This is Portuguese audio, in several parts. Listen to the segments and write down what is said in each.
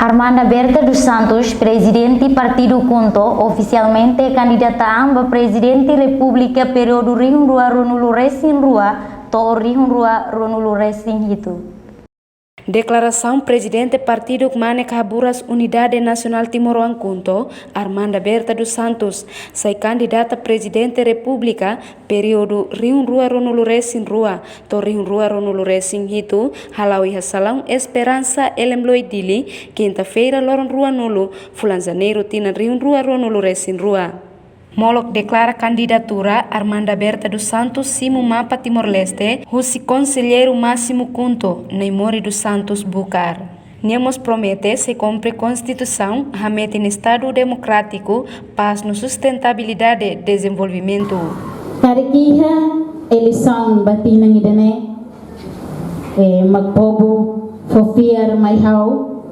Armanda Berta dos Santos, presidente Partido Conto, oficialmente candidataan ba presidente República período Rihun Rua Ronulu Racing Rua, to Rihun Rua Ronulu Racing itu. Declaração presidente Partido Mane Caburas Unidade Nacional Timor Conto, Armanda Berta dos Santos, sai candidata presidente República período Rihun Rua Ronulu Racing Rua, to Rihun Rua Ronulu Racing itu, halau iha salão Esperança Elemloi Dili, quinta-feira Loron Rua Nulu, Fulan Janeiro tina Rihun Rua Ronulu Racing Rua. Molok declara candidatura Armanda Berta dos Santos Simu Mapa Timor-Leste, Russi Conselheiro Máximo Conto, Neymori dos Santos Bucar. Niamos promete se cumpre Constituição, ramete no Estado Democrático, paz no sustentabilidade e desenvolvimento. Karikiha eleição batinang idane, magpobo fofiar mai hau,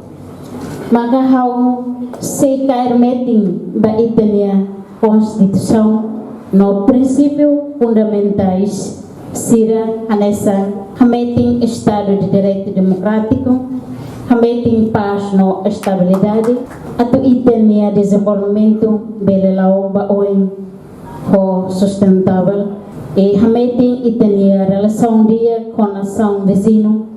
magahau se cair meeting ba itania Constituição no princípio fundamentais sira anessa hameting Estado de Direito Democrático, hameting paz no estabilidade, atu itenia desenvolvimento belelau baoin ho sustentável e hameting itenia relação dia com nação vizinho,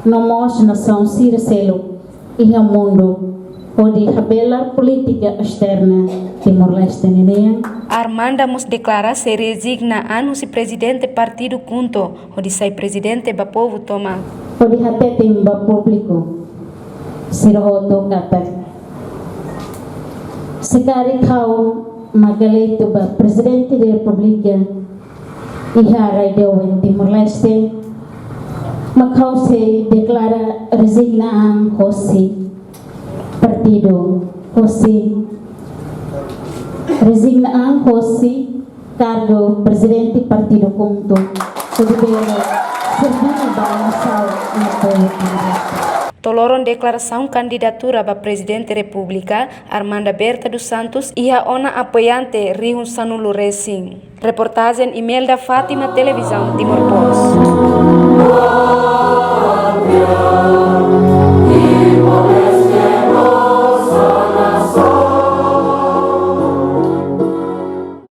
nomos nação sira selo e o mundo pode revelar política externa Timor-Leste nene. Armanda mos declara se resigna anu si presidente Partido Conto, onde sai presidente ba povo toma. Pode hateting ba público sirohoto kata. Sekali kau magaleito ba presidente da República ihara dewen Timor-Leste, makau se declara resigna ang hosi Partido Hosi resigna Hosi cargo presidente Partido Conto servindo bangsa na Toloron declaração candidatura ba presidente República Armanda Berta dos Santos e a ona apoiante Rihun Sanulu Racing. Reportagem Imelda Fátima Televisão Timor Post.